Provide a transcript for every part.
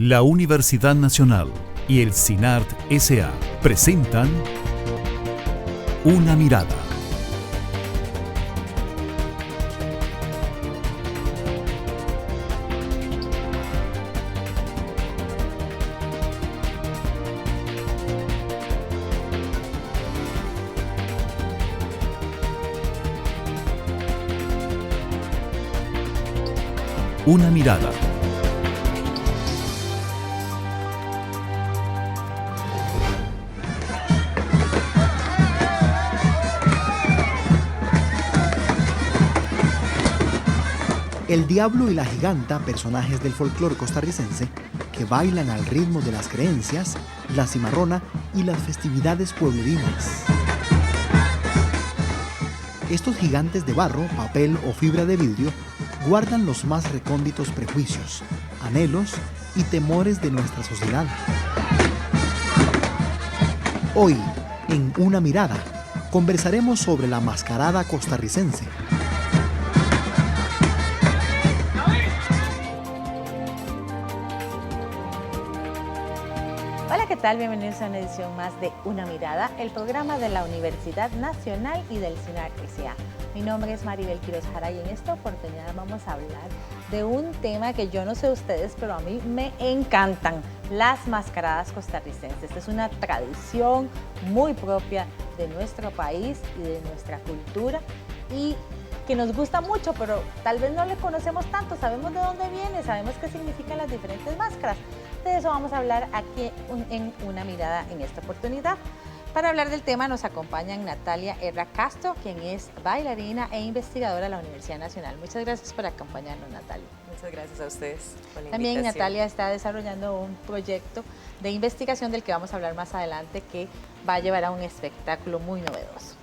La Universidad Nacional y el CINART S.A. presentan Una Mirada. Una Mirada. El Diablo y la Giganta, personajes del folclore costarricense que bailan al ritmo de las creencias, la cimarrona y las festividades pueblerinas. Estos gigantes de barro, papel o fibra de vidrio guardan los más recónditos prejuicios, anhelos y temores de nuestra sociedad. Hoy, en Una Mirada, conversaremos sobre la mascarada costarricense. Hola, ¿qué tal? Bienvenidos a una edición más de Una Mirada, el programa de la Universidad Nacional y del CINART S.A. Mi nombre es Maribel Quiroz Jara y en esta oportunidad vamos a hablar de un tema que yo no sé ustedes, pero a mí me encantan, las mascaradas costarricenses. Esta es una tradición muy propia de nuestro país y de nuestra cultura y que nos gusta mucho, pero tal vez no le conocemos tanto, sabemos de dónde viene, sabemos qué significan las diferentes máscaras. De eso vamos a hablar aquí en Una Mirada en esta oportunidad. Para hablar del tema nos acompañan Natalia Herra Castro, quien es bailarina e investigadora de la Universidad Nacional. Muchas gracias por acompañarnos, Natalia. Muchas gracias a ustedes por la También invitación. Natalia está desarrollando un proyecto de investigación del que vamos a hablar más adelante que va a llevar a un espectáculo muy novedoso.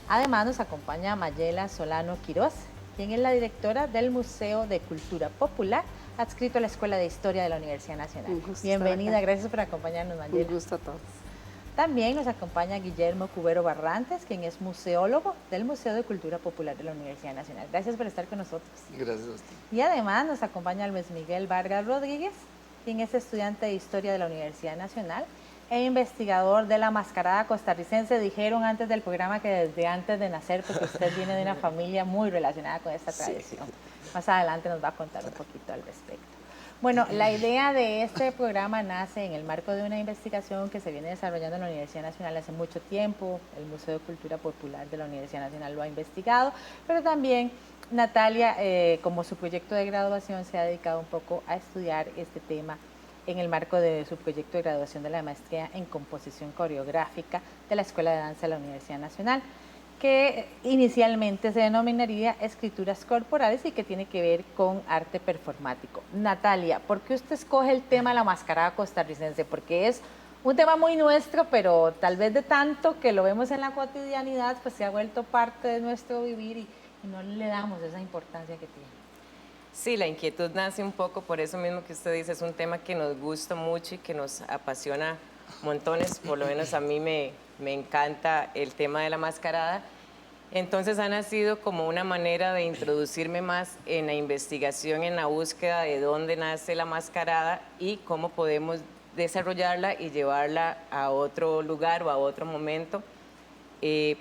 Además nos acompaña Mayela Solano Quiroz, quien es la directora del Museo de Cultura Popular, adscrito a la Escuela de Historia de la Universidad Nacional. Bienvenida, gracias por acompañarnos, Mayela. Un gusto a todos. También nos acompaña Guillermo Cubero Barrantes, quien es museólogo del Museo de Cultura Popular de la Universidad Nacional. Gracias por estar con nosotros. Gracias a usted. Y además nos acompaña Luis Miguel Vargas Rodríguez, quien es estudiante de Historia de la Universidad Nacional e investigador de la mascarada costarricense. Dijeron antes del programa que desde antes de nacer, porque usted viene de una familia muy relacionada con esta tradición. Más adelante nos va a contar un poquito al respecto. Bueno, la idea de este programa nace en el marco de una investigación que se viene desarrollando en la Universidad Nacional hace mucho tiempo. El Museo de Cultura Popular de la Universidad Nacional lo ha investigado, pero también Natalia, como su proyecto de graduación, se ha dedicado un poco a estudiar este tema en el marco de su proyecto de graduación de la maestría en composición coreográfica de la Escuela de Danza de la Universidad Nacional, que inicialmente se denominaría escrituras corporales y que tiene que ver con arte performático. Natalia, ¿por qué usted escoge el tema de la mascarada costarricense? Porque es un tema muy nuestro, pero tal vez de tanto que lo vemos en la cotidianidad, pues se ha vuelto parte de nuestro vivir y no le damos esa importancia que tiene. Sí, la inquietud nace un poco por eso mismo que usted dice, es un tema que nos gusta mucho y que nos apasiona montones, por lo menos a mí me encanta el tema de la mascarada. Entonces ha nacido como una manera de introducirme más en la investigación, en la búsqueda de dónde nace la mascarada y cómo podemos desarrollarla y llevarla a otro lugar o a otro momento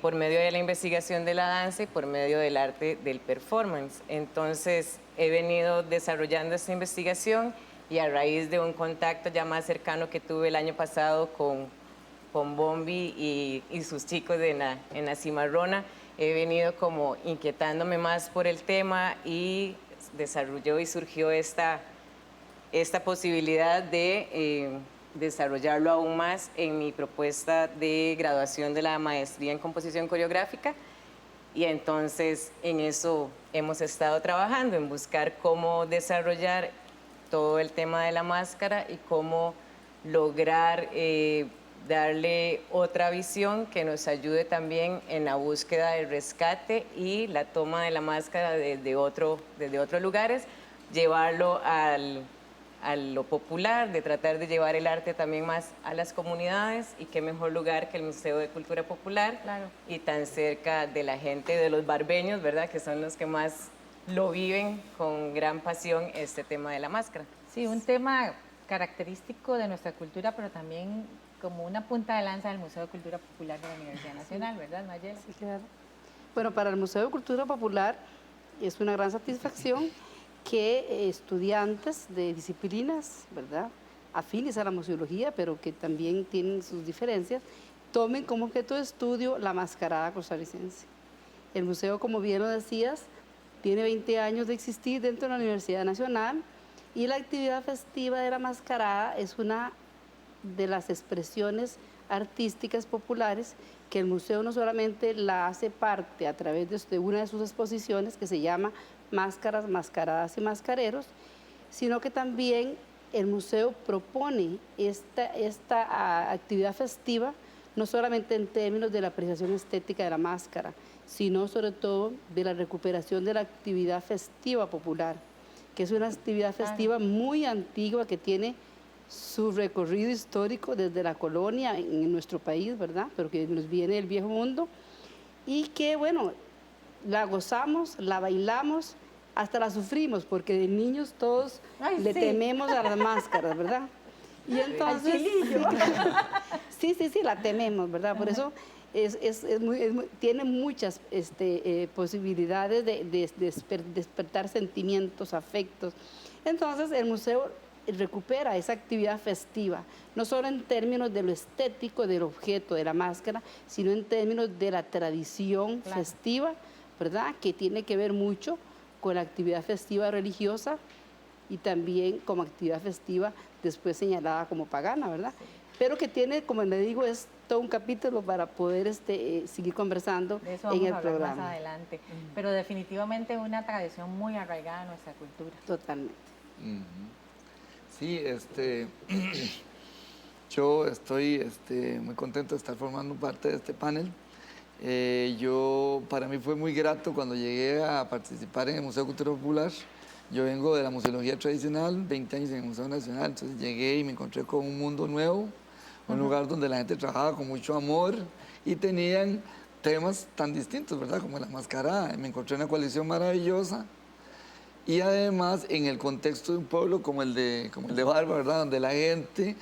por medio de la investigación de la danza y por medio del arte del performance. Entonces he venido desarrollando esta investigación y a raíz de un contacto ya más cercano que tuve el año pasado con Bombi y sus chicos en la cimarrona, he venido como inquietándome más por el tema y desarrolló y surgió esta posibilidad de desarrollarlo aún más en mi propuesta de graduación de la maestría en composición coreográfica. Y entonces en eso hemos estado trabajando, en buscar cómo desarrollar todo el tema de la máscara y cómo lograr darle otra visión que nos ayude también en la búsqueda del rescate y la toma de la máscara desde otros lugares, llevarlo a lo popular, de tratar de llevar el arte también más a las comunidades, y qué mejor lugar que el Museo de Cultura Popular, claro, y tan cerca de la gente, de los barbeños, ¿verdad?, que son los que más lo viven con gran pasión, este tema de la máscara. Sí, un tema característico de nuestra cultura, pero también como una punta de lanza del Museo de Cultura Popular de la Universidad Nacional, ¿verdad, Mayela? Sí, claro. Bueno, para el Museo de Cultura Popular es una gran satisfacción que estudiantes de disciplinas, ¿verdad?, afines a la museología, pero que también tienen sus diferencias, tomen como objeto de estudio la mascarada costarricense. El museo, como bien lo decías, tiene 20 años de existir dentro de la Universidad Nacional y la actividad festiva de la mascarada es una de las expresiones artísticas populares que el museo no solamente la hace parte a través de una de sus exposiciones que se llama Máscaras, Mascaradas y Mascareros, sino que también el museo propone esta actividad festiva no solamente en términos de la apreciación estética de la máscara, sino sobre todo de la recuperación de la actividad festiva popular, que es una actividad festiva muy antigua que tiene su recorrido histórico desde la colonia en nuestro país, ¿verdad? Pero que nos viene del viejo mundo y que, bueno, la gozamos, la bailamos, hasta la sufrimos, porque de niños todos le tememos a las máscaras, ¿verdad? Y entonces, sí, la tememos, ¿verdad? Por eso tiene muchas posibilidades de despertar sentimientos, afectos. Entonces, el museo recupera esa actividad festiva, no solo en términos de lo estético del objeto, de la máscara, sino en términos de la tradición festiva, ¿verdad?, que tiene que ver mucho con la actividad festiva religiosa y también como actividad festiva después señalada como pagana, ¿verdad? Sí. Pero que tiene, como le digo, es todo un capítulo para poder seguir conversando de eso en el vamos a hablar programa. Más adelante. Pero definitivamente una tradición muy arraigada en nuestra cultura. Totalmente. Sí, yo estoy muy contento de estar formando parte de este panel. Para mí fue muy grato cuando llegué a participar en el Museo de Cultura Popular. Yo vengo de la museología tradicional, 20 años en el Museo Nacional, entonces llegué y me encontré con un mundo nuevo, un lugar donde la gente trabajaba con mucho amor y tenían temas tan distintos, ¿verdad?, como la mascarada. Me encontré una coalición maravillosa y además en el contexto de un pueblo como el de Barba, ¿verdad?, donde la gente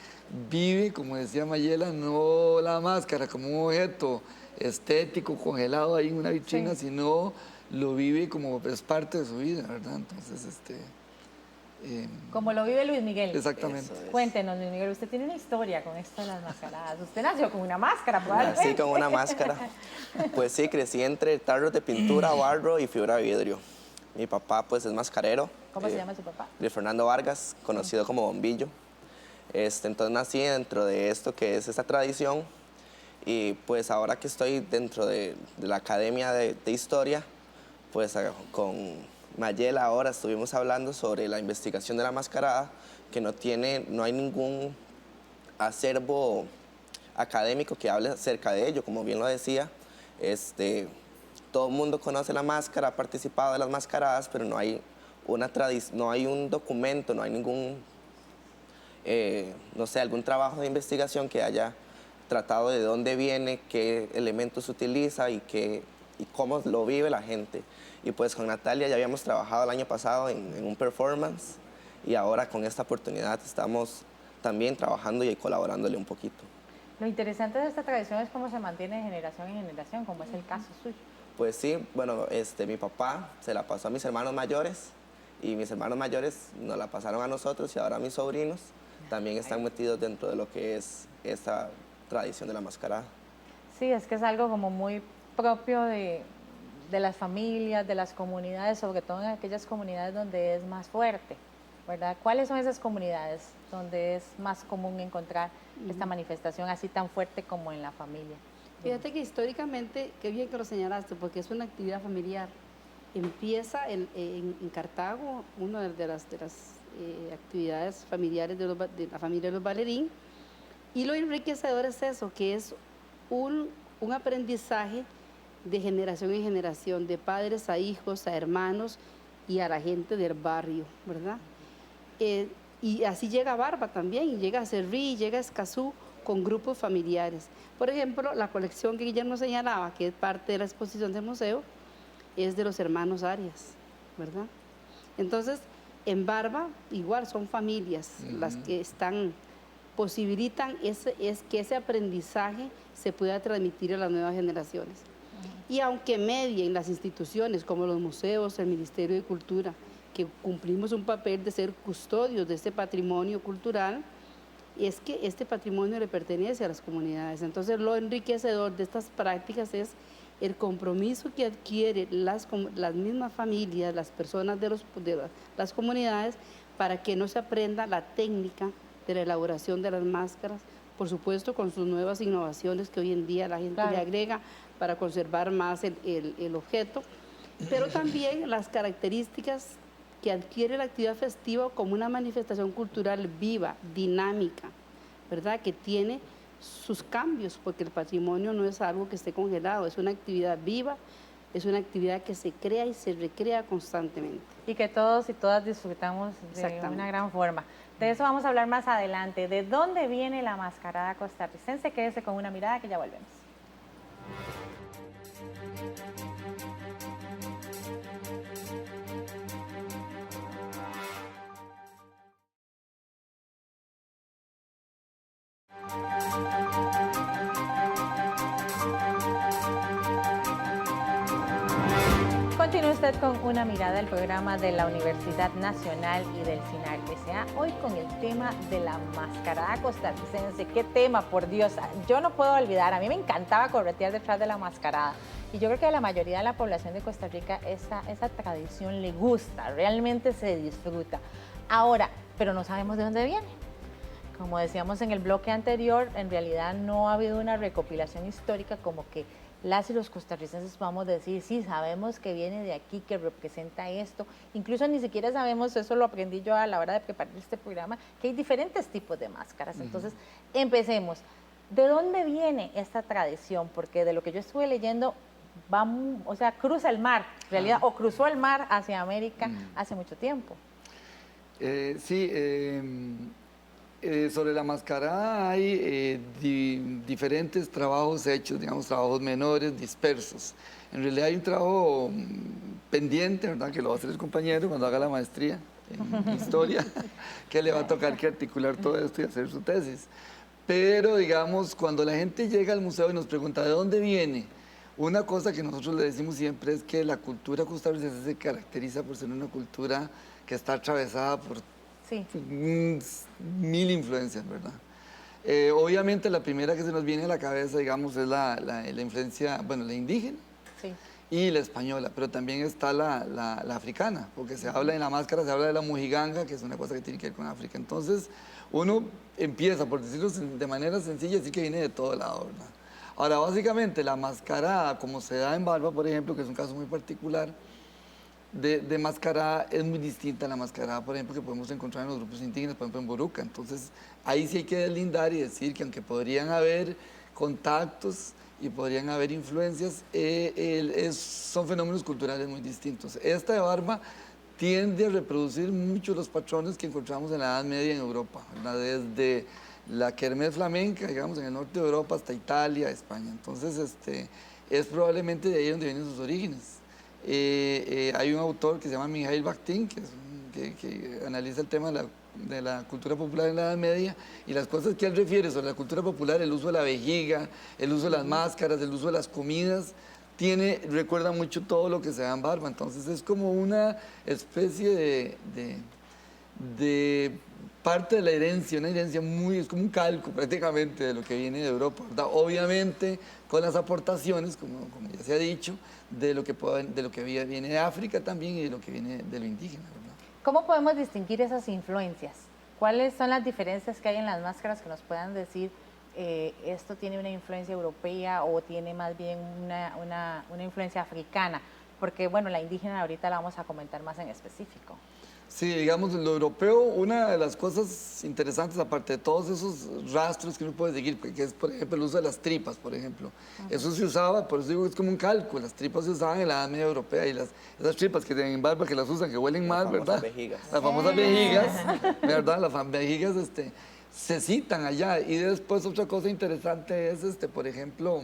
vive, como decía Mayela, no la máscara como un objeto estético congelado ahí en una vitrina, sino lo vive como es parte de su vida, ¿verdad? Entonces, como lo vive Luis Miguel. Exactamente. Cuéntenos, Luis Miguel, usted tiene una historia con esto de las mascaradas. Usted nació con una máscara, probablemente. Sí, con una máscara. Pues sí, crecí entre tarros de pintura, barro y fibra de vidrio. Mi papá, pues, es mascarero. ¿Cómo se llama su papá? Luis Fernando Vargas, conocido como Bombillo. Entonces nací dentro de esto que es esta tradición. Y pues ahora que estoy dentro de la Academia de Historia, pues con Mayela ahora estuvimos hablando sobre la investigación de la mascarada, que no hay ningún acervo académico que hable acerca de ello, como bien lo decía. Todo el mundo conoce la máscara, ha participado de las mascaradas, pero no hay un documento, no hay ningún, no sé, algún trabajo de investigación que haya tratado de dónde viene, qué elementos utiliza y cómo lo vive la gente. Y pues con Natalia ya habíamos trabajado el año pasado en un performance y ahora con esta oportunidad estamos también trabajando y colaborándole un poquito. Lo interesante de esta tradición es cómo se mantiene de generación en generación, como es el caso suyo. Pues sí, bueno, mi papá se la pasó a mis hermanos mayores y mis hermanos mayores nos la pasaron a nosotros y ahora mis sobrinos también están metidos dentro de lo que es esta tradición de la mascarada. Sí, es que es algo como muy propio de las familias, de las comunidades, sobre todo en aquellas comunidades donde es más fuerte, ¿verdad? ¿Cuáles son esas comunidades donde es más común encontrar esta manifestación así tan fuerte como en la familia? Fíjate que históricamente, qué bien que lo señalaste, porque es una actividad familiar. Empieza en Cartago, una de las actividades familiares de la familia de los Valerín, y lo enriquecedor es eso, que es un aprendizaje de generación en generación, de padres a hijos, a hermanos y a la gente del barrio, ¿verdad? Y así llega Barba también, y llega a Cerrí, llega a Escazú con grupos familiares. Por ejemplo, la colección que Guillermo señalaba, que es parte de la exposición del museo, es de los hermanos Arias, ¿verdad? Entonces, En Barba, igual son familias las que posibilitan que ese aprendizaje se pueda transmitir a las nuevas generaciones. Y aunque medien las instituciones como los museos, el Ministerio de Cultura, que cumplimos un papel de ser custodios de este patrimonio cultural, es que este patrimonio le pertenece a las comunidades. Entonces, lo enriquecedor de estas prácticas es el compromiso que adquieren las mismas familias, las personas de las comunidades, para que no se aprenda la técnica de la elaboración de las máscaras, por supuesto con sus nuevas innovaciones que hoy en día la gente le agrega para conservar más el objeto, pero también las características que adquiere la actividad festiva como una manifestación cultural viva, dinámica, ¿verdad? Que tiene sus cambios, porque el patrimonio no es algo que esté congelado, es una actividad viva, es una actividad que se crea y se recrea constantemente. Y que todos y todas disfrutamos de una gran forma. De eso vamos a hablar más adelante. ¿De dónde viene la mascarada costarricense? Quédese con Una Mirada, que ya volvemos. Continúe usted con Una Mirada, el programa de la Universidad Nacional y del CINAR S.A. Hoy con el tema de la mascarada costarricense. ¿Qué tema, por Dios? Yo no puedo olvidar, a mí me encantaba corretear detrás de la mascarada. Y yo creo que a la mayoría de la población de Costa Rica esa tradición le gusta, realmente se disfruta. Ahora, pero no sabemos de dónde viene. Como decíamos en el bloque anterior, en realidad no ha habido una recopilación histórica como que las y los costarricenses podamos decir, sí, sabemos que viene de aquí, que representa esto. Incluso ni siquiera sabemos, eso lo aprendí yo a la hora de preparar este programa, que hay diferentes tipos de máscaras. Entonces, empecemos. ¿De dónde viene esta tradición? Porque de lo que yo estuve leyendo, cruza el mar, en realidad, o cruzó el mar hacia América hace mucho tiempo. Sobre la mascarada hay diferentes trabajos hechos, digamos, trabajos menores, dispersos. En realidad hay un trabajo pendiente, ¿verdad?, que lo va a hacer el compañero cuando haga la maestría en historia, que le va a tocar que articular todo esto y hacer su tesis. Pero, digamos, cuando la gente llega al museo y nos pregunta ¿de dónde viene? Una cosa que nosotros le decimos siempre es que la cultura costarricense se caracteriza por ser una cultura que está atravesada por mil influencias, ¿verdad? Obviamente la primera que se nos viene a la cabeza, digamos, es la influencia, bueno, la indígena y la española, pero también está la africana, porque se habla en la máscara, se habla de la mojiganga, que es una cosa que tiene que ver con África. Entonces, uno empieza, por decirlo de manera sencilla, a decir que viene de todo lado, ¿verdad? Ahora, básicamente, la mascarada, como se da en Barba, por ejemplo, que es un caso muy particular, de mascarada es muy distinta a la mascarada, por ejemplo, que podemos encontrar en los grupos indígenas, por ejemplo, en Boruca. Entonces, ahí sí hay que deslindar y decir que aunque podrían haber contactos y podrían haber influencias, son fenómenos culturales muy distintos. Esta de Barba tiende a reproducir mucho los patrones que encontramos en la Edad Media en Europa, ¿verdad? Desde la kermés flamenca, digamos, en el norte de Europa hasta Italia, España. Entonces, es probablemente de ahí donde vienen sus orígenes. Hay un autor que se llama Mikhail Bakhtin, que analiza el tema de la cultura popular en la Edad Media, y las cosas que él refiere sobre la cultura popular, el uso de la vejiga, el uso de las máscaras, el uso de las comidas, recuerda mucho todo lo que se da en Barba. Entonces es como una especie de parte de la herencia, una herencia es como un calco prácticamente de lo que viene de Europa, ¿verdad? Obviamente con las aportaciones, como ya se ha dicho, de lo que viene de África también y de lo que viene de lo indígena, ¿verdad? ¿Cómo podemos distinguir esas influencias? ¿Cuáles son las diferencias que hay en las máscaras que nos puedan decir esto tiene una influencia europea o tiene más bien una influencia africana? Porque, bueno, la indígena ahorita la vamos a comentar más en específico. Sí, digamos, lo europeo, una de las cosas interesantes, aparte de todos esos rastros que uno puede seguir, que es, por ejemplo, el uso de las tripas, por ejemplo. Eso se usaba, por eso digo que es como un calco, las tripas se usaban en la Edad Media Europea y esas tripas que tienen Barba, que las usan, que huelen mal, ¿verdad? Las famosas vejigas, ¿verdad? Las vejigas se citan allá. Y después otra cosa interesante es, por ejemplo,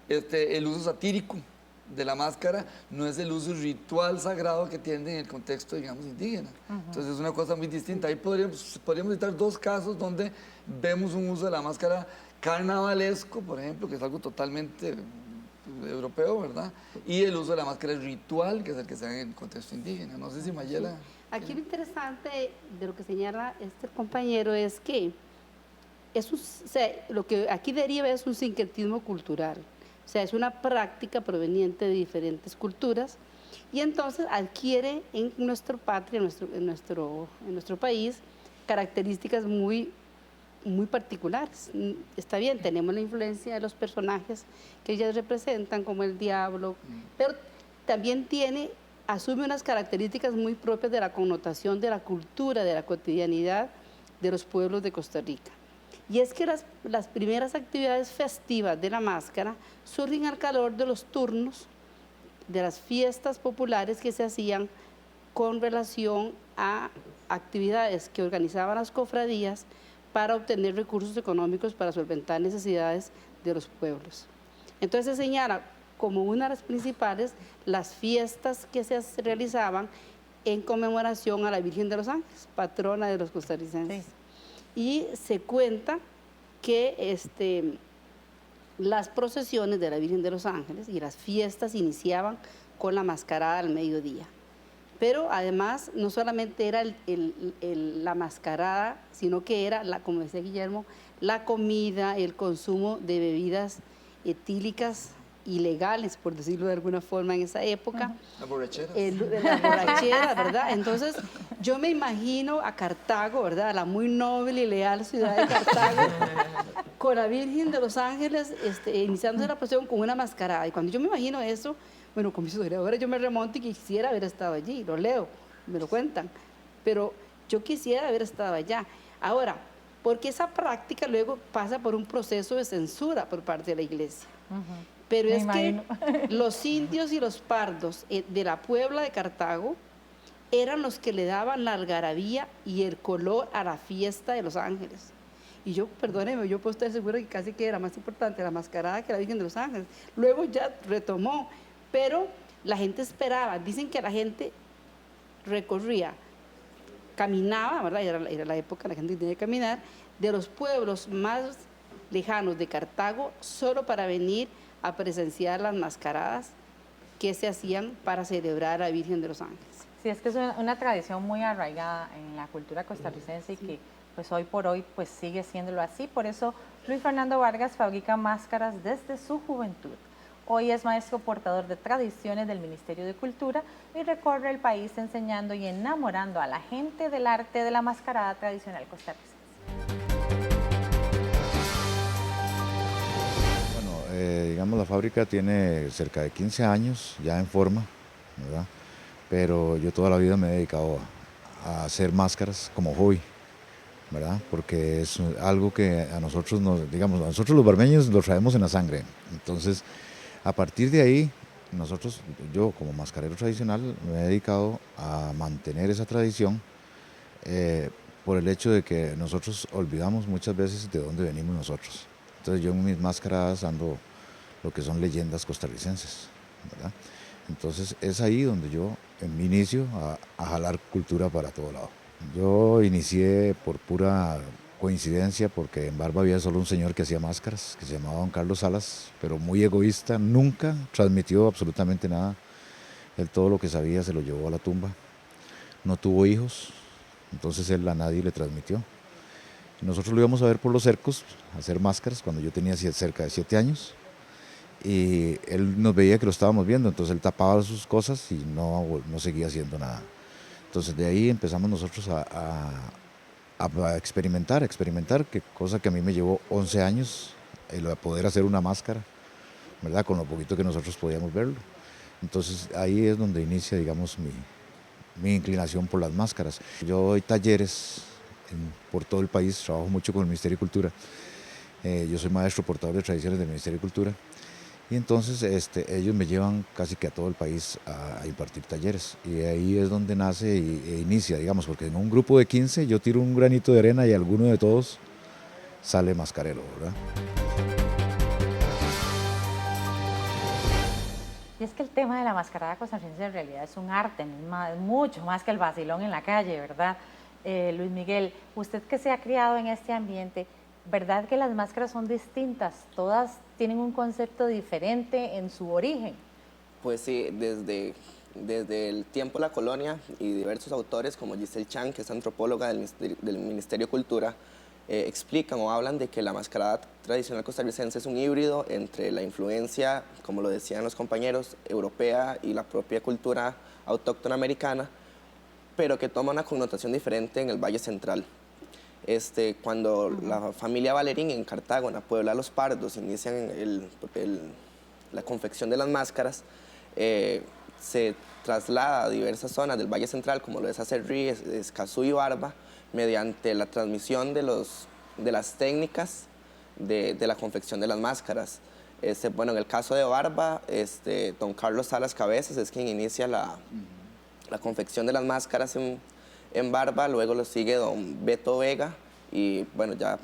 el uso satírico de la máscara no es el uso ritual sagrado que tiene en el contexto, digamos, indígena. Entonces es una cosa muy distinta. Ahí podríamos citar dos casos donde vemos un uso de la máscara carnavalesco, por ejemplo, que es algo totalmente europeo, ¿verdad? Y el uso de la máscara ritual, que es el que se da en el contexto indígena. No sé si Mayela... Aquí lo interesante de lo que señala este compañero es que lo que aquí deriva es un sincretismo cultural, o sea, es una práctica proveniente de diferentes culturas y entonces adquiere en nuestra patria, en nuestro país, características muy particulares. Está bien, tenemos la influencia de los personajes que ellas representan, como el diablo, pero también asume unas características muy propias de la connotación de la cultura, de la cotidianidad de los pueblos de Costa Rica. Y es que las primeras actividades festivas de la máscara surgen al calor de los turnos de las fiestas populares que se hacían con relación a actividades que organizaban las cofradías para obtener recursos económicos para solventar necesidades de los pueblos. Entonces se señala como una de las principales las fiestas que se realizaban en conmemoración a la Virgen de los Ángeles, patrona de los costarricenses. Sí. Y se cuenta que las procesiones de la Virgen de los Ángeles y las fiestas iniciaban con la mascarada al mediodía. Pero además no solamente era la mascarada, sino que era, como decía Guillermo, la comida, el consumo de bebidas etílicas ilegales, por decirlo de alguna forma, en esa época. Las borracheras. Las borracheras, ¿verdad? Entonces, yo me imagino a Cartago, ¿verdad? La muy noble y leal ciudad de Cartago, con la Virgen de los Ángeles iniciando la procesión con una mascarada. Y cuando yo me imagino eso, bueno, como historiadora yo me remonto y quisiera haber estado allí, lo leo, me lo cuentan, pero yo quisiera haber estado allá. Ahora, porque esa práctica luego pasa por un proceso de censura por parte de la Iglesia. Pero es que los indios y los pardos de la Puebla de Cartago eran los que le daban la algarabía y el color a la fiesta de los Ángeles. Y yo, perdóneme, yo puedo estar segura que casi que era más importante la mascarada que la Virgen de los Ángeles. Luego ya retomó, pero la gente esperaba. Dicen que la gente recorría, caminaba, ¿verdad? Era la época, la gente tenía que caminar, de los pueblos más lejanos de Cartago, solo para venir a presenciar las mascaradas que se hacían para celebrar a la Virgen de los Ángeles. Sí, es que es una tradición muy arraigada en la cultura costarricense y que pues hoy por hoy pues sigue siéndolo así. Por eso Luis Fernando Vargas fabrica máscaras desde su juventud. Hoy es maestro portador de tradiciones del Ministerio de Cultura y recorre el país enseñando y enamorando a la gente del arte de la mascarada tradicional costarricense. Digamos, la fábrica tiene cerca de 15 años ya en forma, ¿verdad? Pero yo toda la vida me he dedicado a hacer máscaras como hobby, ¿verdad? Porque es algo que a nosotros, nosotros los barmeños lo traemos en la sangre. Entonces, a partir de ahí, yo como mascarero tradicional me he dedicado a mantener esa tradición por el hecho de que nosotros olvidamos muchas veces de dónde venimos nosotros. Entonces yo en mis máscaras ando lo que son leyendas costarricenses, ¿verdad? Entonces es ahí donde yo me inicio a jalar cultura para todo lado. Yo inicié por pura coincidencia porque en Barba había solo un señor que hacía máscaras, que se llamaba don Carlos Salas, pero muy egoísta, nunca transmitió absolutamente nada. Él todo lo que sabía se lo llevó a la tumba. No tuvo hijos, entonces él a nadie le transmitió. Nosotros lo íbamos a ver por los cercos, a hacer máscaras, cuando yo tenía cerca de 7 años. Y él nos veía que lo estábamos viendo, entonces él tapaba sus cosas y no seguía haciendo nada. Entonces de ahí empezamos nosotros a experimentar, que cosa que a mí me llevó 11 años, el poder hacer una máscara, ¿verdad? Con lo poquito que nosotros podíamos verlo. Entonces ahí es donde inicia, digamos, mi inclinación por las máscaras. Yo doy talleres por todo el país, trabajo mucho con el Ministerio de Cultura. Yo soy maestro portador de tradiciones del Ministerio de Cultura y entonces ellos me llevan casi que a todo el país a impartir talleres y ahí es donde nace e inicia, digamos, porque en un grupo de 15 yo tiro un granito de arena y alguno de todos sale mascarero, ¿verdad? Y es que el tema de la mascarada costarricense en realidad es un arte, es mucho más que el vacilón en la calle, ¿verdad? Luis Miguel, usted que se ha criado en este ambiente, ¿verdad que las máscaras son distintas? Todas tienen un concepto diferente en su origen. Pues sí, desde el tiempo de la colonia y diversos autores como Giselle Chan, que es antropóloga del Ministerio de Cultura, explican o hablan de que la mascarada tradicional costarricense es un híbrido entre la influencia, como lo decían los compañeros, europea y la propia cultura autóctona americana, pero que toma una connotación diferente en el Valle Central. Cuando la familia Valerín en Cartago, en la Puebla de los Pardos, inician la confección de las máscaras, se traslada a diversas zonas del Valle Central, como lo es Acerrí, Escazú y Barba, mediante la transmisión de las técnicas de la confección de las máscaras. Bueno, en el caso de Barba, don Carlos Salas Cabezas es quien inicia la confección de las máscaras en Barba, luego lo sigue don Beto Vega y bueno, ya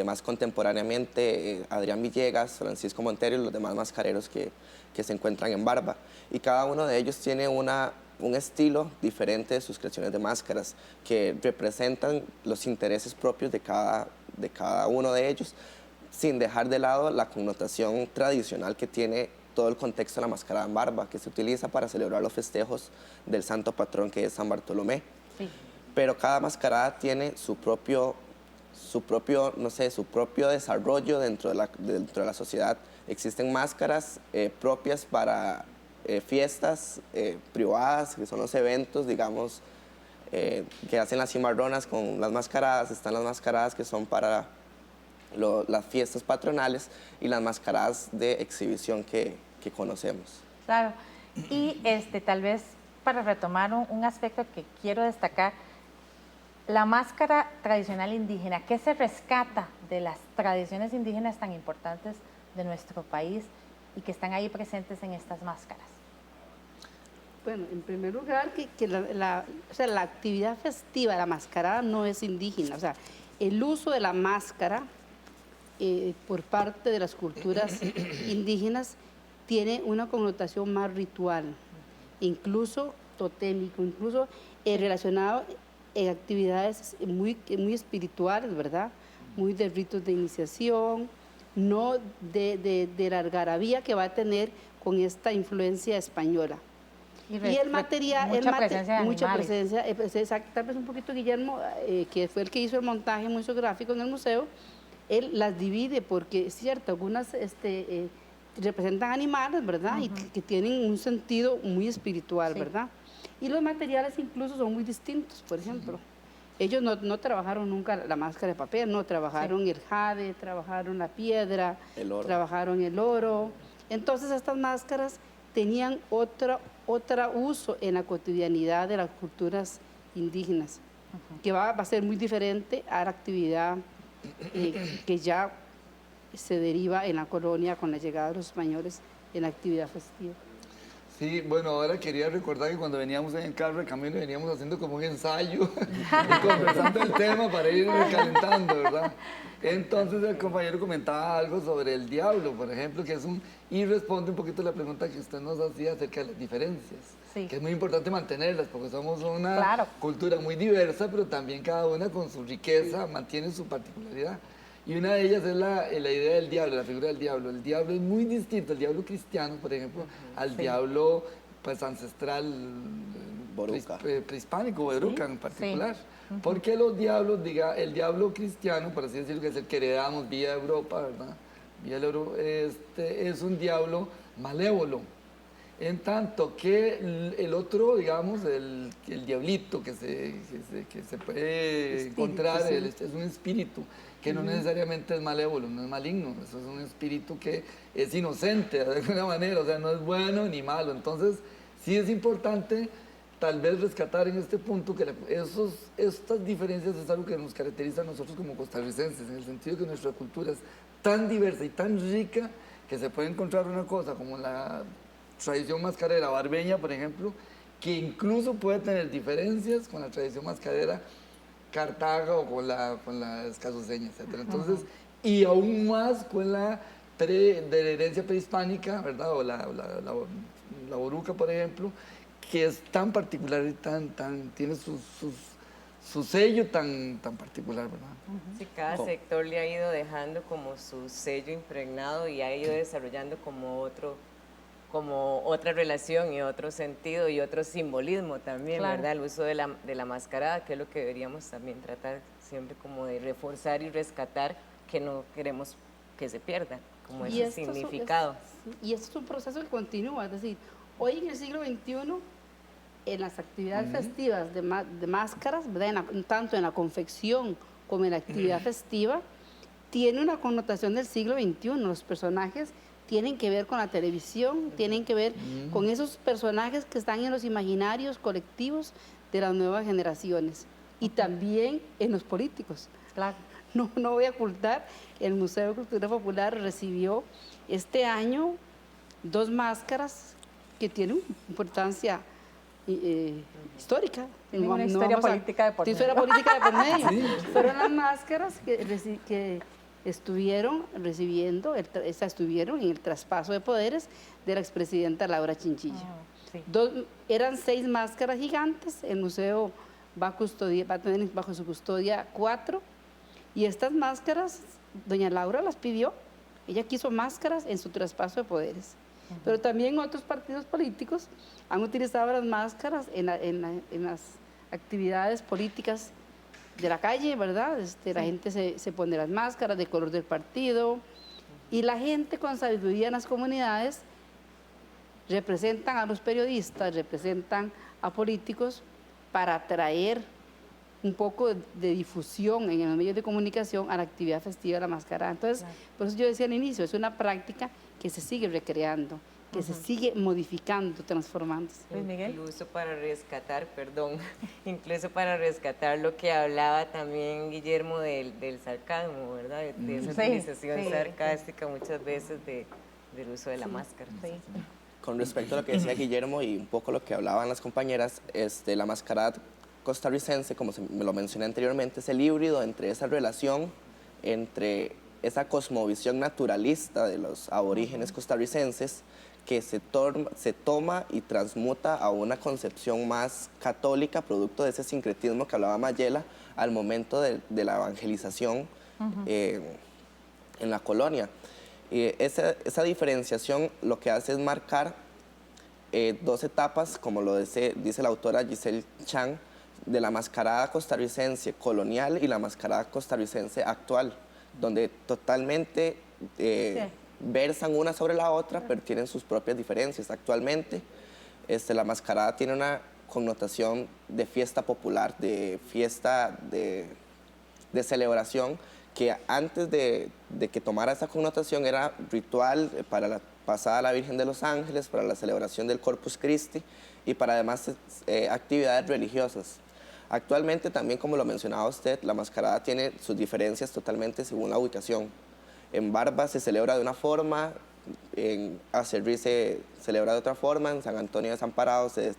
más contemporáneamente Adrián Villegas, Francisco Montero y los demás mascareros que se encuentran en Barba. Y cada uno de ellos tiene un estilo diferente de sus creaciones de máscaras que representan los intereses propios de cada uno de ellos, sin dejar de lado la connotación tradicional que tiene todo el contexto de la mascarada en Barba, que se utiliza para celebrar los festejos del santo patrón que es San Bartolomé. Sí. Pero cada mascarada tiene su propio desarrollo dentro de la sociedad. Existen máscaras propias para fiestas privadas, que son los eventos, digamos, que hacen las cimarronas con las mascaradas. Están las mascaradas que son para las fiestas patronales y las mascaradas de exhibición que conocemos. Claro, y tal vez para retomar un aspecto que quiero destacar, la máscara tradicional indígena, ¿qué se rescata de las tradiciones indígenas tan importantes de nuestro país y que están ahí presentes en estas máscaras? Bueno, en primer lugar, que la actividad festiva, la mascarada, no es indígena. O sea, el uso de la máscara por parte de las culturas indígenas tiene una connotación más ritual, incluso totémico, incluso relacionado en actividades muy espirituales, ¿verdad? Muy de ritos de iniciación, no de la algarabía que va a tener con esta influencia española. Y el material, mucha presencia, tal vez un poquito Guillermo, que fue el que hizo el montaje museográfico en el museo, él las divide porque es cierto, algunas representan animales, ¿verdad? Y que tienen un sentido muy espiritual, ¿verdad? Y los materiales incluso son muy distintos, por ejemplo. Ellos no trabajaron nunca la máscara de papel, no, trabajaron el jade, trabajaron la piedra, trabajaron el oro. Entonces estas máscaras tenían otro uso en la cotidianidad de las culturas indígenas, que va a ser muy diferente a la actividad que ya se deriva en la colonia con la llegada de los españoles en la actividad festiva. Sí, bueno, ahora quería recordar que cuando veníamos en el carro de camino veníamos haciendo como un ensayo y conversando el tema para ir calentando, ¿verdad? Entonces el compañero comentaba algo sobre el diablo, por ejemplo, y responde un poquito la pregunta que usted nos hacía acerca de las diferencias, que es muy importante mantenerlas porque somos una cultura muy diversa, pero también cada una con su riqueza mantiene su particularidad. Y una de ellas es la idea del diablo, la figura del diablo. El diablo es muy distinto, el diablo cristiano, por ejemplo, al diablo pues, ancestral prehispánico, boruca en particular. Porque los diablos, el diablo cristiano, por así decirlo, que es el que heredamos vía Europa, ¿verdad? Vía es un diablo malévolo. En tanto que el otro, digamos, el diablito que se puede encontrar, es un espíritu que no necesariamente es malévolo, no es maligno, eso es un espíritu que es inocente de alguna manera, o sea, no es bueno ni malo. Entonces, sí es importante tal vez rescatar en este punto que estas diferencias es algo que nos caracteriza a nosotros como costarricenses, en el sentido que nuestra cultura es tan diversa y tan rica que se puede encontrar una cosa como la tradición mascarera barbeña, por ejemplo, que incluso puede tener diferencias con la tradición mascarera Cartago o con la escazuceña, etc. Entonces, y aún más con la de la herencia prehispánica, ¿verdad? O la boruca, por ejemplo, que es tan particular y tiene su sello tan particular, ¿verdad? Sí, cada sector le ha ido dejando como su sello impregnado y ha ido desarrollando como otra relación y otro sentido y otro simbolismo también, Claro. ¿verdad? El uso de la mascarada, que es lo que deberíamos también tratar siempre como de reforzar y rescatar, que no queremos que se pierda, como ese significado. Y esto es un proceso que continúa, es decir, hoy en el siglo XXI, en las actividades festivas de máscaras, ¿verdad? Tanto en la confección como en la actividad festiva, tiene una connotación del siglo XXI. Los personajes tienen que ver con la televisión, tienen que ver con esos personajes que están en los imaginarios colectivos de las nuevas generaciones y también en los políticos. Claro. No voy a ocultar, el Museo de Cultura Popular recibió este año 2 máscaras que tienen importancia histórica. Tienen una historia política de por medio. Historia política de por medio. Fueron las máscaras que estuvieron estuvieron en el traspaso de poderes de la expresidenta Laura Chinchilla. Sí. Eran 6 máscaras gigantes, el museo va a tener bajo su custodia 4, y estas máscaras, doña Laura las pidió, ella quiso máscaras en su traspaso de poderes. Pero también otros partidos políticos han utilizado las máscaras en las actividades políticas de la calle, ¿verdad? La gente se pone las máscaras de color del partido, y la gente con sabiduría en las comunidades representan a los periodistas, representan a políticos para atraer un poco de difusión en los medios de comunicación a la actividad festiva de la mascarada. Entonces, por eso yo decía al inicio, es una práctica que se sigue recreando, que se sigue modificando, transformándose. Luis Miguel. Incluso para rescatar lo que hablaba también Guillermo del sarcasmo, ¿verdad? De esa utilización sarcástica muchas veces del uso de la máscara. Sí. Con respecto a lo que decía Guillermo y un poco lo que hablaban las compañeras, la mascarada costarricense, como me lo mencioné anteriormente, es el híbrido entre esa relación, entre esa cosmovisión naturalista de los aborígenes costarricenses, que se toma y transmuta a una concepción más católica, producto de ese sincretismo que hablaba Mayela al momento de la evangelización en la colonia. Y esa diferenciación lo que hace es marcar 2 etapas, como lo dice la autora Giselle Chang, de la mascarada costarricense colonial y la mascarada costarricense actual, donde totalmente versan una sobre la otra, pero tienen sus propias diferencias. Actualmente, la mascarada tiene una connotación de fiesta popular, de fiesta de celebración, que antes de que tomara esa connotación era ritual para la pasada a la Virgen de los Ángeles, para la celebración del Corpus Christi y para además actividades religiosas. Actualmente también, como lo mencionaba usted, la mascarada tiene sus diferencias totalmente según la ubicación. En Barba se celebra de una forma, en Acerrí se celebra de otra forma, en San Antonio de Desamparado se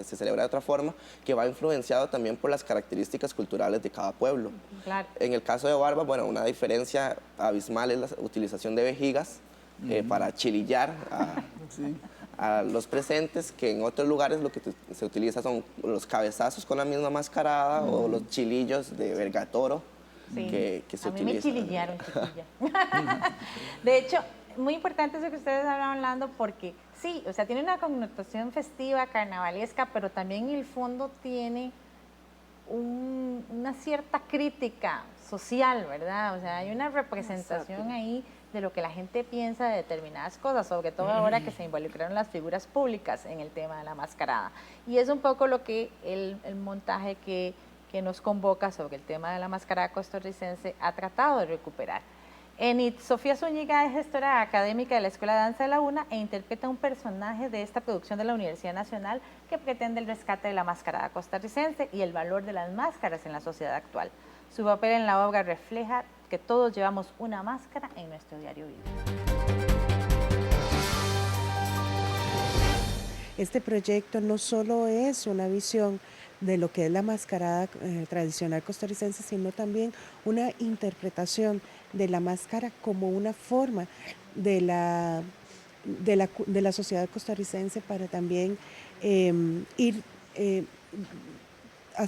celebra de otra forma, que va influenciado también por las características culturales de cada pueblo. Claro. En el caso de Barba, bueno, una diferencia abismal es la utilización de vejigas para chilillar a los presentes, que en otros lugares lo que se utiliza son los cabezazos con la misma mascarada o los chilillos de vergatoro que se utilizan. A mí me chilillaron, chiquilla. De hecho, muy importante eso que ustedes están hablando, porque sí, o sea, tiene una connotación festiva, carnavalesca, pero también en el fondo tiene una cierta crítica social, ¿verdad? O sea, hay una representación ahí de lo que la gente piensa de determinadas cosas, sobre todo ahora que se involucraron las figuras públicas en el tema de la mascarada. Y es un poco lo que el montaje que nos convoca sobre el tema de la mascarada costarricense ha tratado de recuperar. Sofía Zúñiga es gestora académica de la Escuela de Danza de la UNA e interpreta un personaje de esta producción de la Universidad Nacional que pretende el rescate de la mascarada costarricense y el valor de las máscaras en la sociedad actual. Su papel en la obra refleja que todos llevamos una máscara en nuestro diario vivir. Este proyecto no solo es una visión de lo que es la mascarada tradicional costarricense, sino también una interpretación de la máscara como una forma de la sociedad costarricense para también ir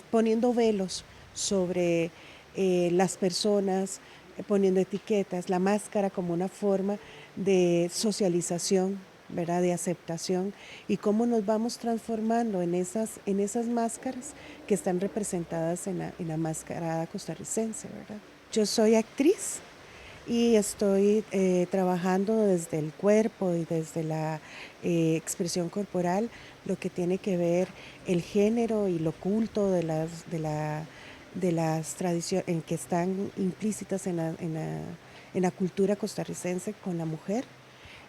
poniendo velos sobre las personas, poniendo etiquetas, la máscara como una forma de socialización, ¿verdad?, de aceptación, y cómo nos vamos transformando en esas máscaras que están representadas en la mascarada costarricense, ¿verdad? Yo soy actriz y estoy trabajando desde el cuerpo y desde la expresión corporal, lo que tiene que ver el género y lo oculto de las tradiciones en que están implícitas en la cultura costarricense con la mujer,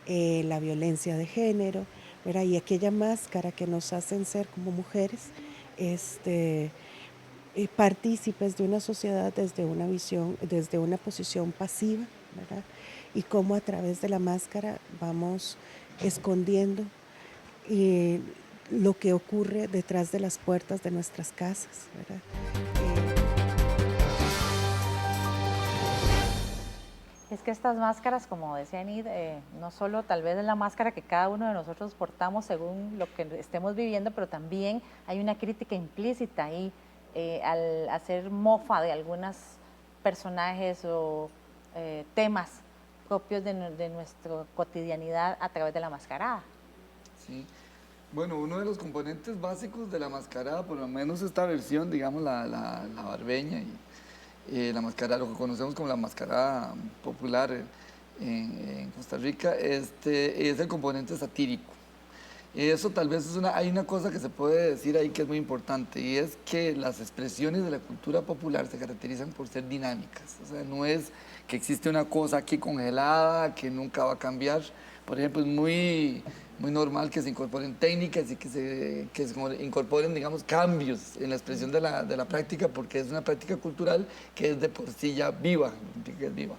la violencia de género, ¿verdad? Y aquella máscara que nos hacen ser como mujeres, partícipes de una sociedad desde una visión, desde una posición pasiva, ¿verdad? Y cómo a través de la máscara vamos escondiendo lo que ocurre detrás de las puertas de nuestras casas, ¿verdad? Es que estas máscaras, como decía Enid, no solo tal vez es la máscara que cada uno de nosotros portamos según lo que estemos viviendo, pero también hay una crítica implícita ahí al hacer mofa de algunos personajes o temas propios de nuestra cotidianidad a través de la mascarada. Sí. Bueno, uno de los componentes básicos de la mascarada, por lo menos esta versión, digamos la barbeña y la mascarada, lo que conocemos como la mascarada popular en Costa Rica, es el componente satírico. Y eso tal vez hay una cosa que se puede decir ahí que es muy importante, y es que las expresiones de la cultura popular se caracterizan por ser dinámicas. O sea, no es que existe una cosa aquí congelada que nunca va a cambiar. Por ejemplo, es muy normal que se incorporen técnicas y que se incorporen, digamos, cambios en la expresión de la práctica, porque es una práctica cultural que es de por sí ya viva, que es viva.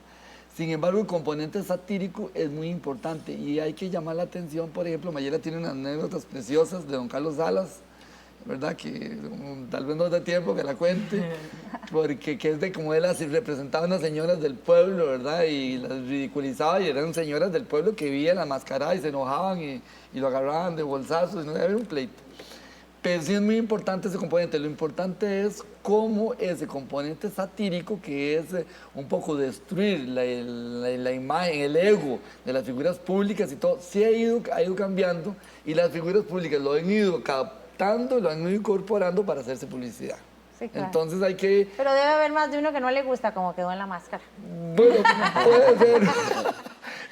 Sin embargo, el componente satírico es muy importante y hay que llamar la atención. Por ejemplo, Mayela tiene unas anécdotas preciosas de don Carlos Salas, ¿verdad? Que tal vez no dé tiempo que la cuente, porque que es de como él representaba a unas señoras del pueblo, ¿verdad? Y las ridiculizaba, y eran señoras del pueblo que veían la mascarada y se enojaban y lo agarraban de bolsazos, y no había un pleito. Pero sí es muy importante ese componente. Lo importante es cómo ese componente satírico, que es un poco destruir la imagen, el ego de las figuras públicas y todo, sí ha ido cambiando, y las figuras públicas lo han ido captando, lo han ido incorporando para hacerse publicidad. Sí, claro. Entonces hay que... Pero debe haber más de uno que no le gusta como quedó en la máscara. Bueno, puede ser.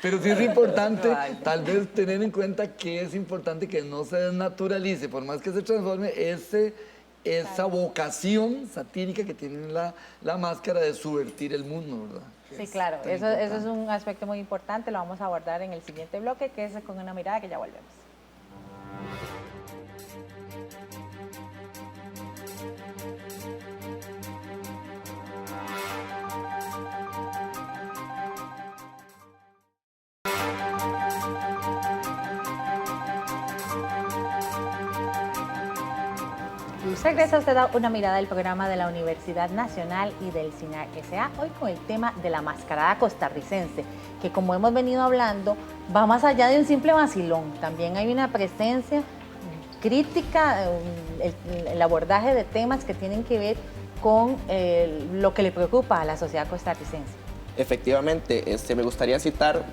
Pero sí es importante tal vez tener en cuenta que es importante que no se desnaturalice, por más que se transforme, esa vocación satírica que tiene la máscara de subvertir el mundo, ¿verdad? Sí, claro, eso es un aspecto muy importante, lo vamos a abordar en el siguiente bloque, que es con una mirada, que ya volvemos. Regresa usted a una mirada del programa de la Universidad Nacional y del CINAR S.A. hoy con el tema de la mascarada costarricense, que como hemos venido hablando, va más allá de un simple vacilón. También hay una presencia crítica, el abordaje de temas que tienen que ver con lo que le preocupa a la sociedad costarricense. Efectivamente, me gustaría citar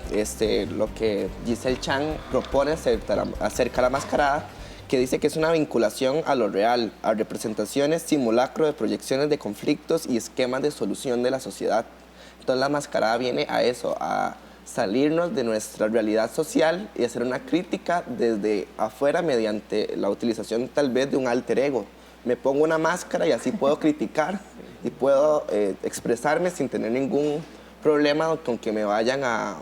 lo que Giselle Chang propone acerca de la mascarada, que dice que es una vinculación a lo real, a representaciones, simulacro de proyecciones de conflictos y esquemas de solución de la sociedad. Entonces la mascarada viene a eso, a salirnos de nuestra realidad social y hacer una crítica desde afuera mediante la utilización tal vez de un alter ego. Me pongo una máscara y así puedo criticar y puedo expresarme sin tener ningún problema con que me vayan a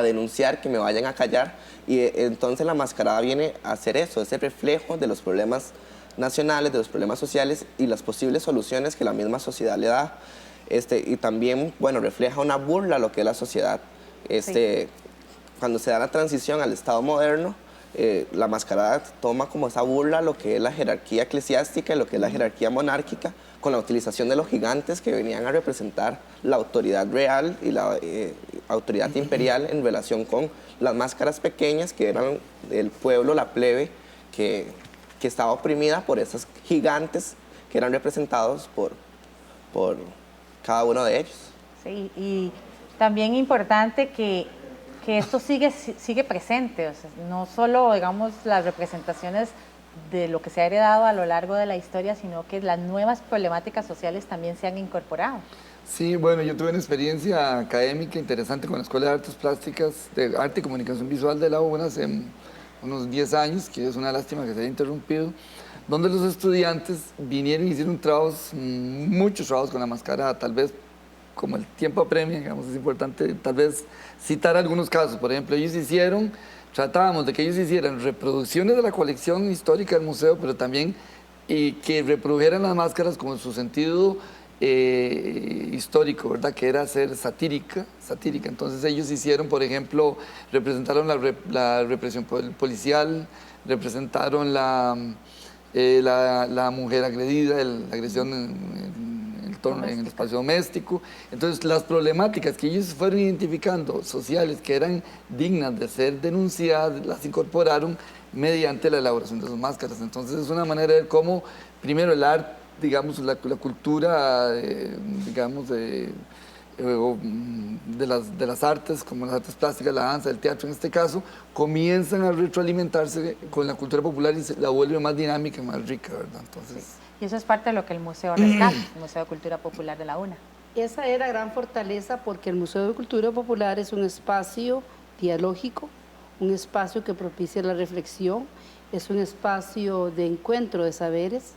denunciar, que me vayan a callar. Y entonces la mascarada viene a hacer eso, ese reflejo de los problemas nacionales, de los problemas sociales y las posibles soluciones que la misma sociedad le da. Y también, bueno, refleja una burla a lo que es la sociedad. Sí. Cuando se da la transición al Estado moderno, la mascarada toma como esa burla lo que es la jerarquía eclesiástica y lo que es la jerarquía monárquica, con la utilización de los gigantes que venían a representar la autoridad real y la autoridad imperial en relación con las máscaras pequeñas que eran el pueblo, la plebe, que estaba oprimida por esos gigantes que eran representados por cada uno de ellos. Sí, y también importante que esto sigue presente, o sea, no solo, digamos, las representaciones de lo que se ha heredado a lo largo de la historia, sino que las nuevas problemáticas sociales también se han incorporado. Sí, bueno, yo tuve una experiencia académica interesante con la Escuela de Artes Plásticas, de Arte y Comunicación Visual de la UNA hace unos 10 años, que es una lástima que se haya interrumpido, donde los estudiantes vinieron y hicieron muchos trabajos con la mascarada, tal vez como el tiempo apremia, digamos, es importante tal vez citar algunos casos. Por ejemplo, tratábamos de que ellos hicieran reproducciones de la colección histórica del museo, pero también que reprodujeran las máscaras con su sentido histórico, ¿verdad? Que era ser satírica. Entonces ellos hicieron, por ejemplo, representaron la represión policial, representaron la mujer agredida, la agresión en el espacio doméstico. Entonces las problemáticas que ellos fueron identificando sociales que eran dignas de ser denunciadas, las incorporaron mediante la elaboración de sus máscaras. Entonces es una manera de ver cómo primero el arte, digamos, la cultura, digamos, de las artes, como las artes plásticas, la danza, el teatro en este caso, comienzan a retroalimentarse con la cultura popular y se la vuelve más dinámica y más rica, ¿verdad? Entonces, sí. Y eso es parte de lo que el museo rescata, el Museo de Cultura Popular de la UNA. Esa era gran fortaleza porque el Museo de Cultura Popular es un espacio dialógico, un espacio que propicia la reflexión, es un espacio de encuentro de saberes,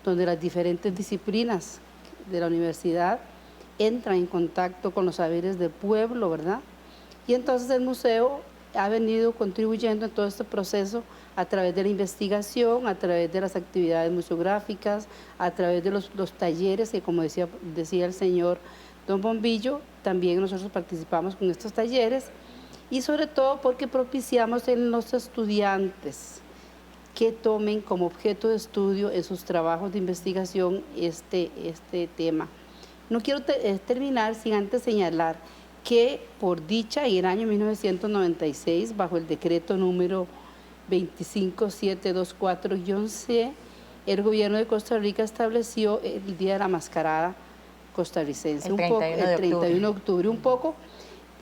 donde las diferentes disciplinas de la universidad entran en contacto con los saberes del pueblo, ¿verdad? Y entonces el museo ha venido contribuyendo en todo este proceso a través de la investigación, a través de las actividades museográficas, a través de los talleres, que como decía el señor don Bombillo, también nosotros participamos con estos talleres, y sobre todo porque propiciamos en los estudiantes que tomen como objeto de estudio en sus trabajos de investigación este tema. No quiero terminar sin antes señalar que por dicha en el año 1996, bajo el decreto número 25724-C, el gobierno de Costa Rica estableció el Día de la Mascarada costarricense, el 31 de octubre, un poco,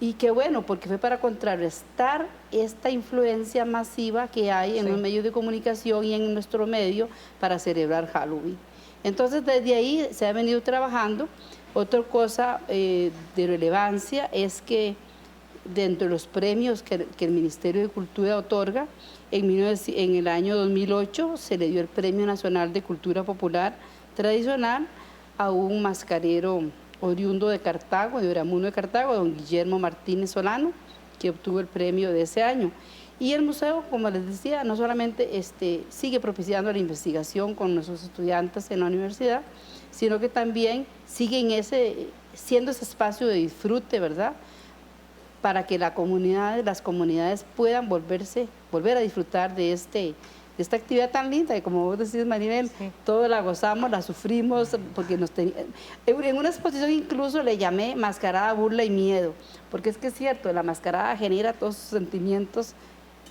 y qué bueno, porque fue para contrarrestar esta influencia masiva que hay en los medios de comunicación y en nuestro medio para celebrar Halloween. Entonces, desde ahí se ha venido trabajando. Otra cosa de relevancia es que dentro de los premios que el Ministerio de Cultura otorga, en el año 2008 se le dio el Premio Nacional de Cultura Popular Tradicional a un mascarero oriundo de Cartago, de Oramuno de Cartago, don Guillermo Martínez Solano, que obtuvo el premio de ese año. Y el museo, como les decía, no solamente sigue propiciando la investigación con nuestros estudiantes en la universidad, sino que también sigue siendo ese espacio de disfrute, ¿verdad?, para que las comunidades puedan volver a disfrutar de esta actividad tan linda, y como vos decís, Maribel, sí, todos la gozamos, la sufrimos, porque en una exposición incluso le llamé mascarada, burla y miedo, porque es que es cierto, la mascarada genera todos sus sentimientos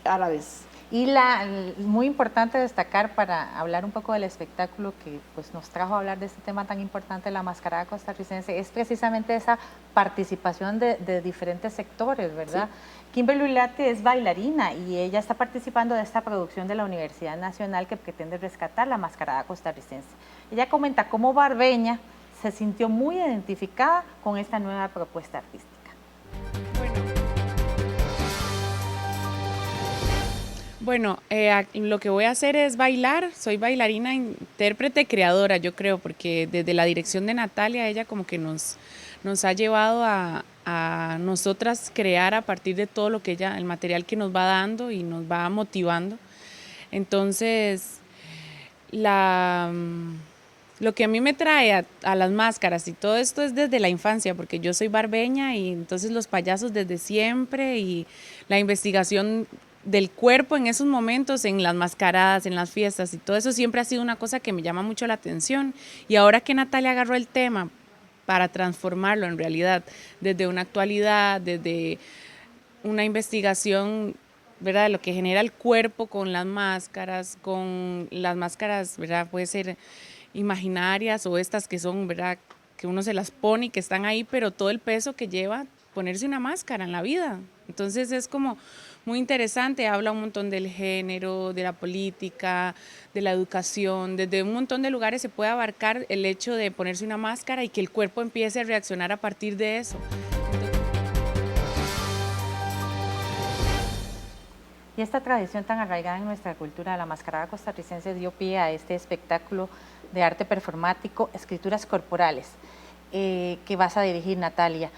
a la vez. Y muy importante destacar, para hablar un poco del espectáculo que pues, nos trajo a hablar de este tema tan importante, la mascarada costarricense, es precisamente esa participación de diferentes sectores, ¿verdad? Sí. Kimberly Ulate es bailarina y ella está participando de esta producción de la Universidad Nacional que pretende rescatar la mascarada costarricense. Ella comenta cómo Barbeña se sintió muy identificada con esta nueva propuesta artística. Bueno, lo que voy a hacer es bailar, soy bailarina, intérprete, creadora, yo creo, porque desde la dirección de Natalia, ella como que nos ha llevado a nosotras crear a partir de todo lo que ella, el material que nos va dando y nos va motivando. Entonces, lo que a mí me trae a las máscaras y todo esto es desde la infancia, porque yo soy barbeña y entonces los payasos desde siempre y la investigación del cuerpo en esos momentos, en las mascaradas, en las fiestas y todo eso siempre ha sido una cosa que me llama mucho la atención. Y ahora que Natalia agarró el tema para transformarlo en realidad, desde una actualidad, desde una investigación, ¿verdad?, de lo que genera el cuerpo con las máscaras, ¿verdad?, puede ser imaginarias o estas que son, ¿verdad?, que uno se las pone y que están ahí, pero todo el peso que lleva ponerse una máscara en la vida. Entonces es como muy interesante, habla un montón del género, de la política, de la educación, desde un montón de lugares se puede abarcar el hecho de ponerse una máscara y que el cuerpo empiece a reaccionar a partir de eso. Y esta tradición tan arraigada en nuestra cultura, la mascarada costarricense, dio pie a este espectáculo de arte performático, Escrituras Corporales, que vas a dirigir, Natalia.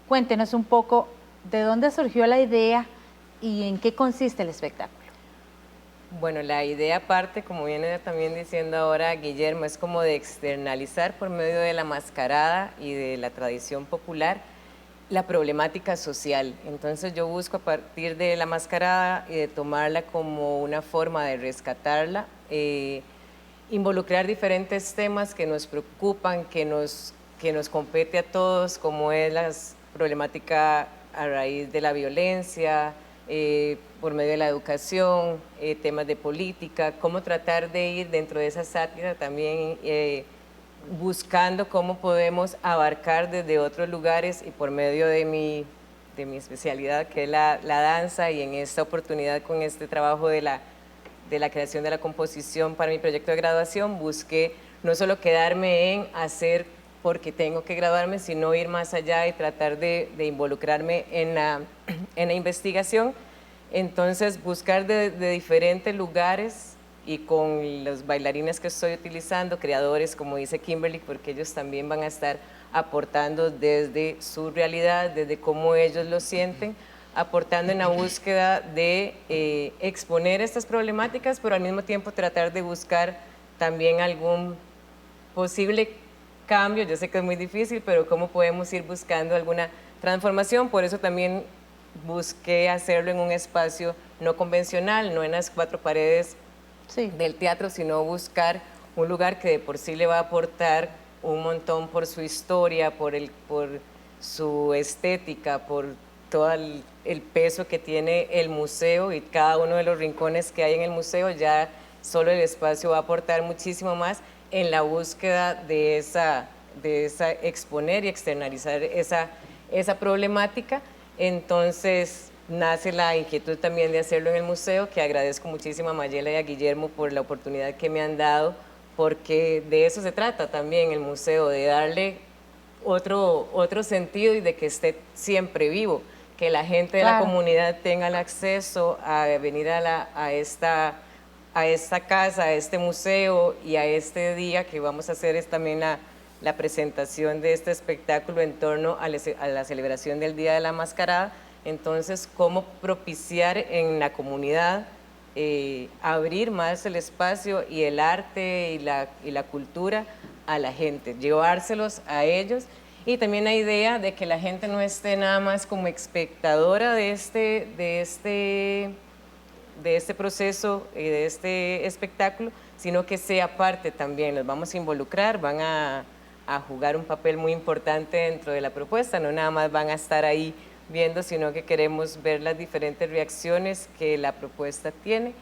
Cuéntenos un poco de dónde surgió la idea y en qué consiste el espectáculo. Bueno, la idea parte, como viene también diciendo ahora Guillermo, es como de externalizar por medio de la mascarada y de la tradición popular la problemática social. Entonces yo busco a partir de la mascarada y de tomarla como una forma de rescatarla, involucrar diferentes temas que nos preocupan, que nos compete a todos, como es la problemática a raíz de la violencia, por medio de la educación, temas de política, cómo tratar de ir dentro de esa sátira también buscando cómo podemos abarcar desde otros lugares y por medio de mi especialidad, que es la danza, y en esta oportunidad con este trabajo de la creación de la composición para mi proyecto de graduación, busqué no solo quedarme en hacer porque tengo que graduarme, sino ir más allá y tratar de involucrarme en la investigación. Entonces, buscar de diferentes lugares y con los bailarines que estoy utilizando, creadores, como dice Kimberly, porque ellos también van a estar aportando desde su realidad, desde cómo ellos lo sienten, aportando en la búsqueda de exponer estas problemáticas, pero al mismo tiempo tratar de buscar también algún posible cambio. Yo sé que es muy difícil, pero cómo podemos ir buscando alguna transformación. Por eso también busqué hacerlo en un espacio no convencional, no en las cuatro paredes del teatro, sino buscar un lugar que de por sí le va a aportar un montón por su historia, por su estética, por todo el peso que tiene el museo y cada uno de los rincones que hay en el museo. Ya solo el espacio va a aportar muchísimo más en la búsqueda de esa exponer y externalizar esa problemática. Entonces nace la inquietud también de hacerlo en el museo, que agradezco muchísimo a Mayela y a Guillermo por la oportunidad que me han dado, porque de eso se trata también el museo, de darle otro sentido y de que esté siempre vivo, que la gente de la comunidad tenga el acceso a venir a esta casa, a este museo y a este día que vamos a hacer es también la presentación de este espectáculo en torno a la celebración del Día de la Mascarada. Entonces, cómo propiciar en la comunidad, abrir más el espacio y el arte y la cultura a la gente, llevárselos a ellos. Y también la idea de que la gente no esté nada más como espectadora de este proceso y de este espectáculo, sino que sea parte también. Los vamos a involucrar, van a jugar un papel muy importante dentro de la propuesta, no nada más van a estar ahí viendo, sino que queremos ver las diferentes reacciones que la propuesta tiene.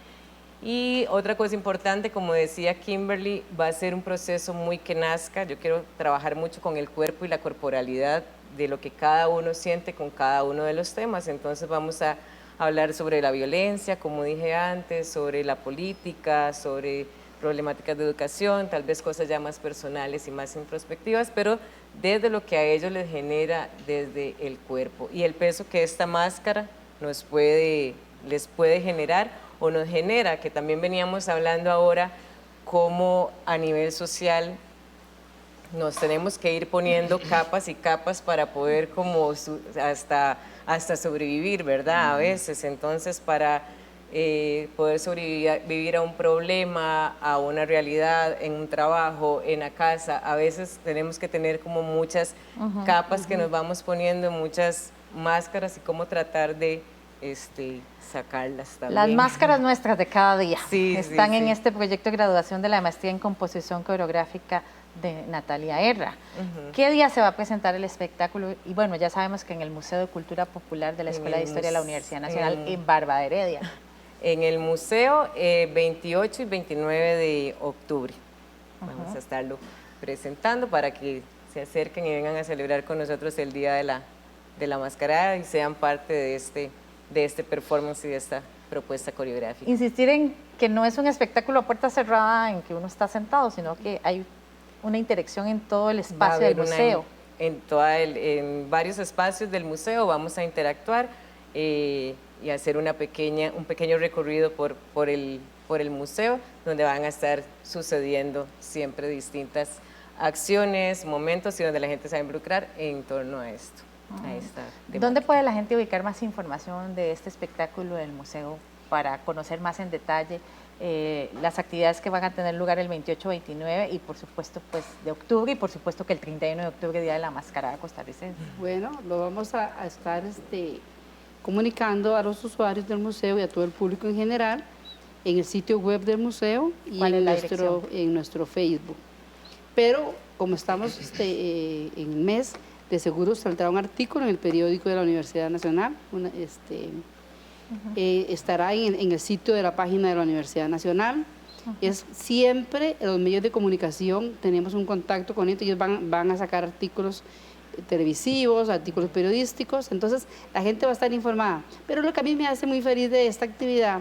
Y otra cosa importante, como decía Kimberly, va a ser un proceso muy que nazca. Yo quiero trabajar mucho con el cuerpo y la corporalidad de lo que cada uno siente con cada uno de los temas. Entonces vamos a hablar sobre la violencia, como dije antes, sobre la política, sobre problemáticas de educación, tal vez cosas ya más personales y más introspectivas, pero desde lo que a ellos les genera desde el cuerpo y el peso que esta máscara les puede generar o nos genera, que también veníamos hablando ahora, cómo a nivel social nos tenemos que ir poniendo capas y capas para poder como hasta sobrevivir, ¿verdad? A veces, entonces para poder sobrevivir a un problema, a una realidad, en un trabajo, en la casa, a veces tenemos que tener como muchas capas que nos vamos poniendo, muchas máscaras y cómo tratar de sacarlas también. Las máscaras nuestras de cada día están en sí. este proyecto de graduación de la maestría en composición coreográfica de Natalia Erra. ¿Qué día se va a presentar el espectáculo? Y bueno, ya sabemos que en el Museo de Cultura Popular de la Escuela de Historia de la Universidad Nacional en Barba de Heredia. En el museo, 28 y 29 de octubre. Vamos a estarlo presentando para que se acerquen y vengan a celebrar con nosotros el Día de la Mascarada y sean parte de este performance y de esta propuesta coreográfica. Insistir en que no es un espectáculo a puerta cerrada en que uno está sentado, sino que hay una interacción en todo el espacio del museo. En varios espacios del museo vamos a interactuar y hacer un pequeño recorrido por el museo, donde van a estar sucediendo siempre distintas acciones, momentos y donde la gente se va a involucrar en torno a esto. ¿Dónde puede la gente ubicar más información de este espectáculo del museo para conocer más en detalle las actividades que van a tener lugar el 28, 29 y por supuesto pues de octubre y por supuesto que el 31 de octubre, Día de la Mascarada Costarricense? Bueno, lo vamos a estar comunicando a los usuarios del museo y a todo el público en general en el sitio web del museo y en nuestro Facebook. Pero como estamos en el mes, de seguro saldrá un artículo en el periódico de la Universidad Nacional, estará en el sitio de la página de la Universidad Nacional. Es siempre los medios de comunicación, tenemos un contacto con ellos, ellos van a sacar artículos televisivos, artículos periodísticos, entonces la gente va a estar informada. Pero lo que a mí me hace muy feliz de esta actividad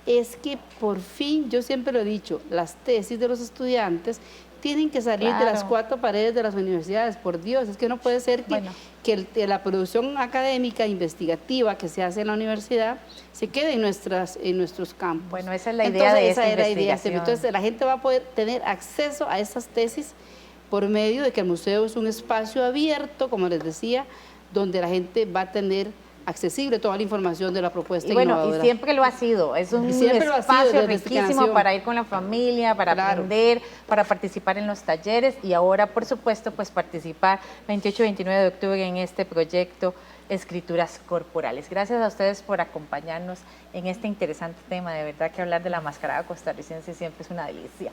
es que por fin, yo siempre lo he dicho, las tesis de los estudiantes tienen que salir de las cuatro paredes de las universidades, por Dios, es que no puede ser que la producción académica, investigativa que se hace en la universidad se quede en nuestros campos. Bueno, esa es la idea de esta investigación. Entonces la gente va a poder tener acceso a esas tesis por medio de que el museo es un espacio abierto, como les decía, donde la gente va a tener accesible toda la información de la propuesta innovadora. Y siempre lo ha sido, es un espacio riquísimo para ir con la familia, para aprender, para participar en los talleres y ahora, por supuesto, pues participar 28 y 29 de octubre en este proyecto Escrituras Corporales. Gracias a ustedes por acompañarnos en este interesante tema, de verdad que hablar de la mascarada costarricense siempre es una delicia.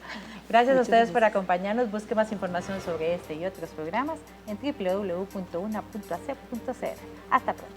Gracias a ustedes por acompañarnos, busque más información sobre este y otros programas en www.una.ac.cr. Hasta pronto.